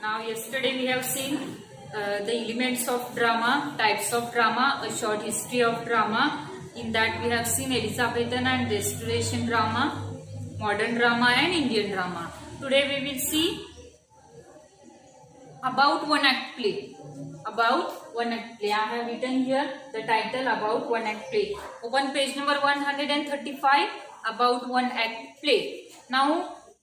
Now yesterday we have seen the elements of drama, types of drama, a short history of drama. In that we have seen Elizabethan and Restoration drama, modern drama and Indian drama. Today we will see about one act play. About one act play. I have written here the title about one act play. Open page number 135 about one act play. Now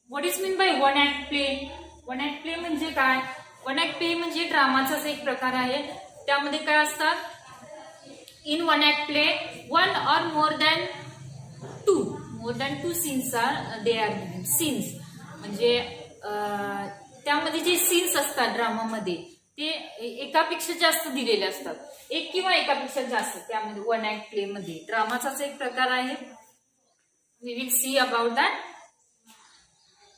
what is mean by one act play? One act play म्हणजे काय? One act play म्हणजे ड्रामाचाच एक प्रकार आहे. त्यामध्ये काय असतात? In one act play one or more than two scenes are they are given. Scenes म्हणजे त्यामध्ये जे सीन्स असतात ड्रामामध्ये ते एकापेक्षा जास्त दिलेले असतात. एक किंवा एकापेक्षा जास्त त्यामध्ये वन ऍक्ट प्ले मध्ये ड्रामाचाच एक प्रकार आहे. We will see about that.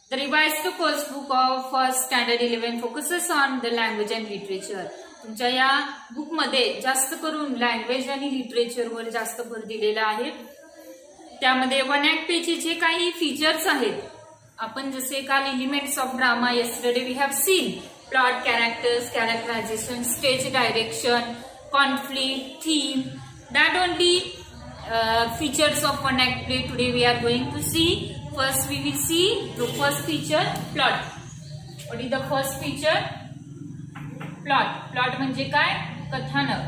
The revised course book of first standard 11 focuses on the language and literature. तुमच्या या बुक मध्ये जास्त करून लँग्वेज आणि लिटरेचर वर जास्त भर दिलेला आहे. त्यामध्ये वन ऍक्ट प्ले चे जे काही फीचर्स आहेत, आपण जसे काल elements of drama yesterday we have seen plot, characters, characterization, stage direction, conflict, theme, that only features of one act play today we are going to see. First we will see the first feature, plot. What is the first feature? Plot. Plot म्हणजे काय? कथानक.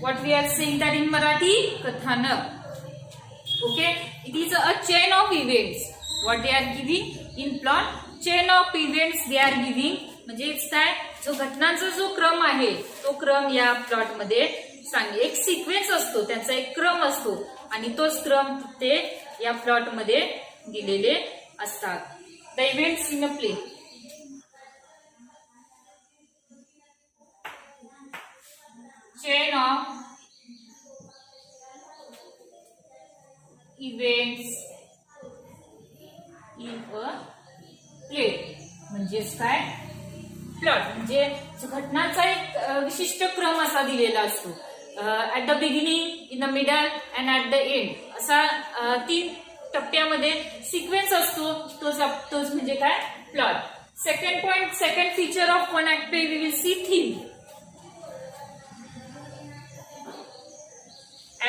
What we are saying that in Marathi? कथानक. Okay. It is a chain of events. What they are giving in plot? Chain of events they are giving. म्हणजे काय? जो घटनांचा जो क्रम आहे तो क्रम या प्लॉट मध्ये सांगे. एक सिक्वेन्स असतो, त्यांचा एक क्रम असतो आणि तोच क्रम ते या प्लॉट मध्ये दिलेले असतात. The events in a play. Chain of events in a play म्हणजेच काय? प्लॉट म्हणजे घटनाचा एक विशिष्ट क्रम असा दिलेला असतो. At the beginning, in the middle and at the end असा 3 टप्प्यामध्ये सिक्वेन्स असतो. तोच म्हणजे काय? Plot. Second point, second feature of one act play we will see theme.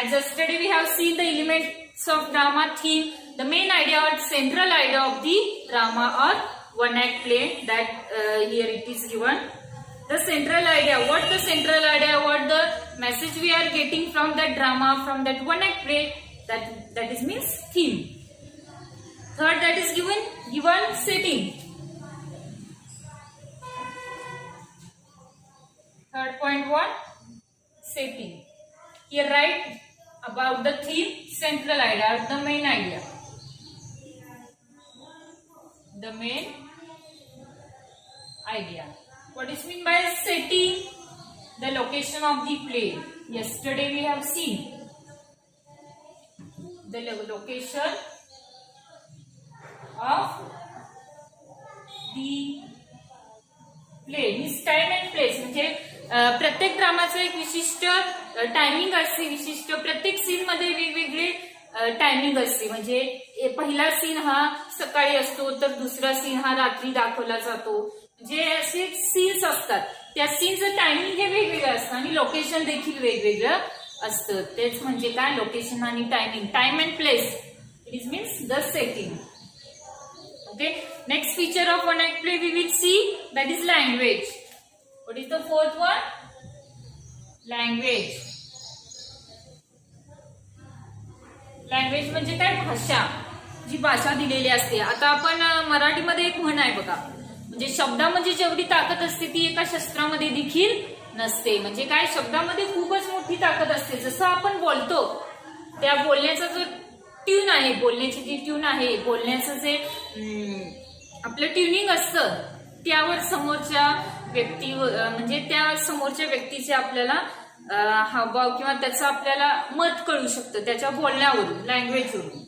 As yesterday we have seen the elements of drama, theme, the main idea or central idea of the drama or one act play, that here it is given. The central idea, what the central idea, what the message we are getting from that drama, from that one act play, that is means theme. Third, that is given setting. Third point, what? Setting. Here write about the theme, central idea, the main idea. The main idea. What is mean by setting? The location of the play. Yesterday we have seen the location of the play. This time and place म्हणजे प्रत्येक ड्रामाचं एक विशिष्ट timing असते. विशिष्ट प्रत्येक scene मध्ये वेगवेगळे timing असते. म्हणजे पहिला सीन हा सकाळी असतो तर दुसरा सीन हा रात्री दाखवला जातो. जे असे सीन्स असतात त्या सीनचं टायमिंग हे वेगवेगळं असतं आणि लोकेशन देखील वेगवेगळं असतं. तेच म्हणजे काय? लोकेशन आणि timing. Time and place. It is means the setting. Okay. Next feature of one act play we will see that is language. What is the fourth one? Language. Language म्हणजे काय? भाषा. जी भाषा दिलेली असते. आता आपण मराठीमध्ये एक म्हण आहे बघा, म्हणजे शब्दामध्ये जेवढी ताकद असते ती एका शस्त्रामध्ये देखील नसते. म्हणजे काय? शब्दामध्ये खूपच मोठी ताकद असते. जसं आपण बोलतो त्या बोलण्याचा जो ट्यून आहे, बोलण्याची जी ट्यून आहे, बोलण्याचं जे आपलं ट्युनिंग असतं त्यावर समोरच्या व्यक्ती म्हणजे त्या समोरच्या व्यक्तीचे आपल्याला हावभाव किंवा त्याचं आपल्याला मत कळू शकतं त्याच्या बोलण्यावरून, लँग्वेजवरून.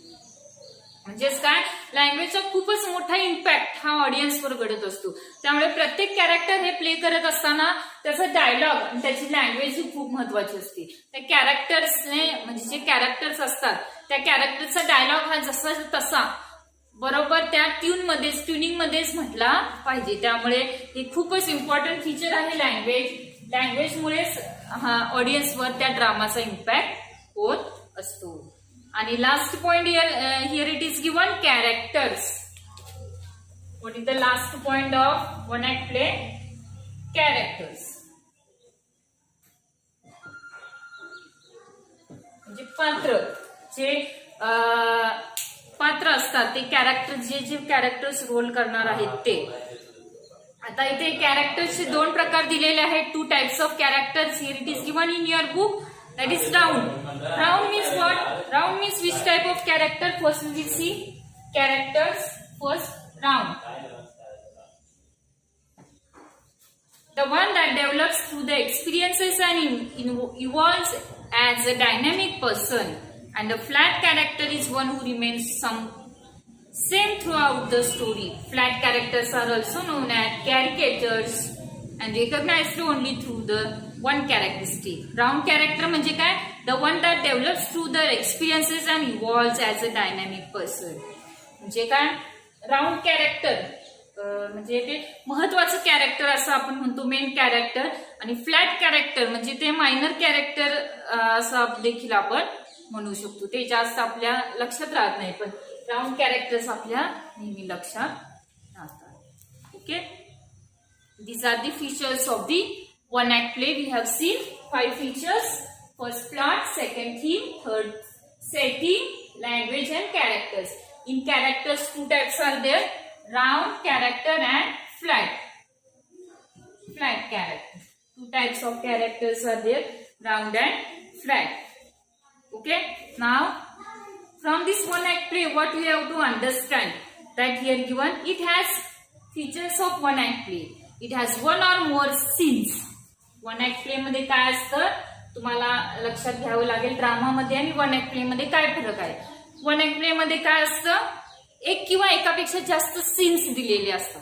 म्हणजेच काय? लँग्वेजचा खूपच मोठा इम्पॅक्ट हा ऑडियन्सवर घडत असतो. त्यामुळे प्रत्येक कॅरेक्टर हे प्ले करत असताना त्याचा डायलॉग आणि त्याची लँग्वेज ही खूप महत्वाची असते. त्या कॅरेक्टर्सने म्हणजे जे कॅरेक्टर्स असतात त्या कॅरेक्टरचा डायलॉग हा जसा तसा बरोबर त्या ट्युनिंग मध्येच म्हटला पाहिजे. त्यामुळे हे खूपच इम्पॉर्टंट फीचर आहे लँग्वेजमुळेच ऑडियन्सवर त्या ड्रामाचा इम्पॅक्ट होत असतो. आणि last point here it is given characters. What is the last point of one act play? Characters. म्हणजे पात्र, जे पात्र असतात ते कॅरेक्टर, जे कॅरेक्टर्स रोल करणार आहेत ते. आता इथे कॅरेक्टर्सचे दोन प्रकार दिलेले आहेत. 2 types of characters here it is given in your book. That is round. Round means what? Round means which type of character? First we will see characters. First, round. The one that develops through the experiences and evolves as a dynamic person. And the flat character is one who remains same throughout the story. Flat characters are also known as caricatures and recognized only through the one characteristic. Round character म्हणजे काय? The one that develops through the experiences and evolves as a dynamic person. म्हणजे काय? Round character म्हणजे ते महत्वाचं character असं आपण म्हणतो, मेन कॅरेक्टर. आणि फ्लॅट कॅरेक्टर म्हणजे ते मायनर कॅरेक्टर असं देखील आपण म्हणू शकतो. ते जास्त आपल्या लक्षात राहत नाही, पण राऊंड कॅरेक्टर्स आपल्या नेहमी लक्षात राहतात. Okay, these are the features of the one act play. We have seen 5 features. First, plot. Second, theme. Third, setting, language and characters. In characters, 2 types are there: round character and flat character. 2 types of characters are there: round and flat. Okay, now from this one act play, what we have to understand, that here given it has features of one act play. It has one or more scenes. One act play मध्ये काय असतं तुम्हाला लक्षात घ्यावं लागेल. ड्रामामध्ये आणि one act play मध्ये काय फरक आहे? वन ऍक्ट प्ले मध्ये काय असतं, एक किंवा एकापेक्षा जास्त सीन्स दिलेले असतात.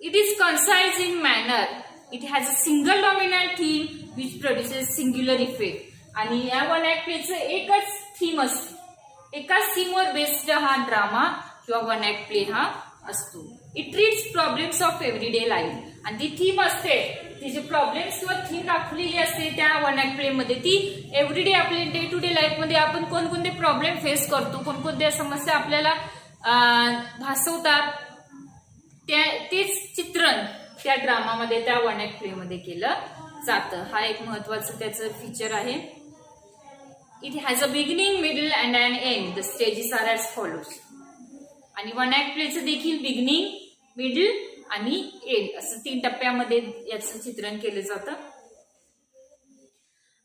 It is concise in manner. It has a single dominant theme which produces singular effect. आणि या वन ऍक्ट प्लेचं एकच थीम असते. एकाच थीमवर बेस्ड हा ड्रामा किंवा वन ऍक्ट प्ले हा असतो. It treats problems of everyday life. आणि ती थीम असते, ती जी प्रॉब्लेम्स किंवा थीम दाखवलेली असते त्या वन ऍक्ट प्ले मध्ये, ती एव्हरीडे आपल्या डे टू डे लाईफ मध्ये आपण कोणकोणते प्रॉब्लेम फेस करतो, कोणकोणत्या समस्या आपल्याला भासवतात, तेच चित्रण त्या ड्रामामध्ये, त्या वन ऍक्ट प्ले मध्ये केलं जातं. हा एक महत्वाचं त्याचं फीचर आहे. It has a beginning, middle and an end. The stages are as follows. आणि वन ऍक्ट प्लेचं देखील बिगिनिंग, मिडल आणि एंड असं 3 टप्प्यामध्ये याचं चित्रण केलं जातं.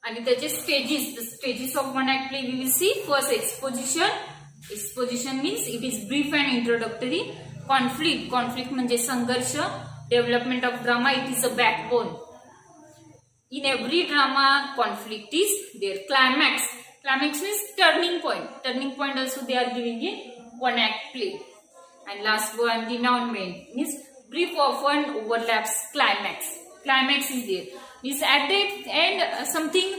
आणि त्याचे stages of one act play we will see. First, exposition. Exposition means it is brief and introductory. Conflict म्हणजे संघर्ष. Development of drama, it is a backbone. In every drama conflict is there. Climax means turning point also they are giving in one act play. And last one, denouement means brief often overlaps climax. Climax is there. Means at the end something,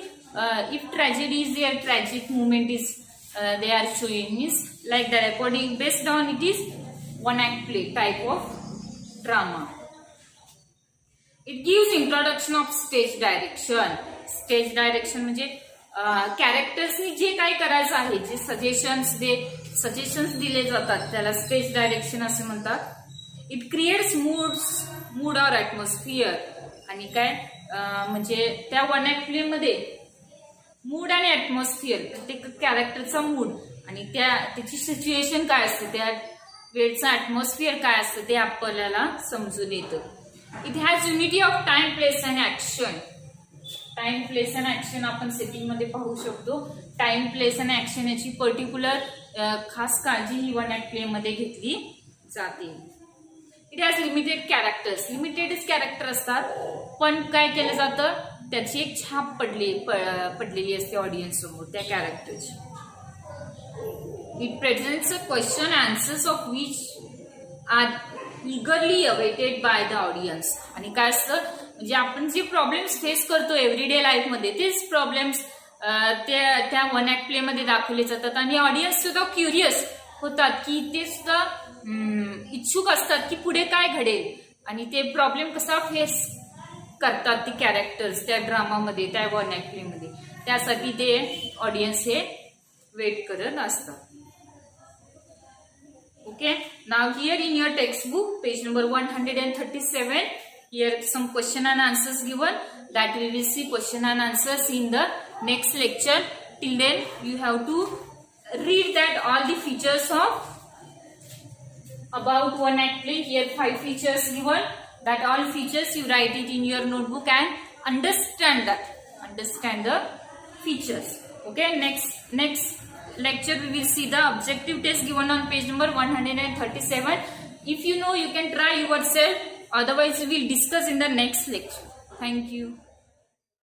if tragedy is there, tragic moment is they are showing. Means like that, according based on it is one act play type of drama. It gives introduction of stage direction. Stage direction म्हणजे कॅरेक्टर्सनी जे काही करायचं आहे, जे suggestions दिले जातात त्याला stage direction असे म्हणतात. It creates mood or atmosphere. आणि काय म्हणजे त्या वन ऍक्ट प्ले मध्ये मूड आणि ऍटमॉस्फिअर, प्रत्येक कॅरेक्टरचा मूड आणि त्याची सिच्युएशन काय असते, त्या वेळचं ऍटमॉस्फिअर काय असतं ते आपल्याला समजून येतं. It has unity of time, place and action. Time, place and action आपण सेटिंग मध्ये पाहू शकतो. टाइम, प्लेस अँड ऍक्शन याची पर्टिक्युलर खास काळजी ही वन ऍक्ट प्ले मध्ये घेतली जाते. It has limited characters. लिमिटेडच कॅरेक्टर असतात, पण काय केलं जातं त्याची एक छाप पडलेली असते ऑडियन्स समोर त्या कॅरेक्टरची. It presents a question answers of which are eagerly awaited by the audience. आणि काय असतं म्हणजे आपण जे प्रॉब्लेम्स फेस करतो एव्हरीडे लाईफ मध्ये, तेच प्रॉब्लेम्स त्या वन ऍक्ट प्ले मध्ये दाखवले जातात. आणि ऑडियन्स सुद्धा क्युरियस होतात की ते सुद्धा इच्छुक असतात की पुढे काय घडेल आणि ते प्रॉब्लेम कसा फेस करतात ती कॅरेक्टर्स त्या ड्रामामध्ये, त्या व्हर्नॅक्युलरमध्ये. त्यासाठी ते ऑडियन्स हे वेट करत असतात. Okay, now here in your textbook, page number 137, here some question and answers given, that we will see question and answers in the next lecture. Till then, you have to read that all the features of about one act play. Here 5 features given, that all features you write it in your notebook and understand the features. Okay, next lecture we will see the objective test given on page number 137. If you know, you can try yourself, otherwise we will discuss in the next lecture. Thank you.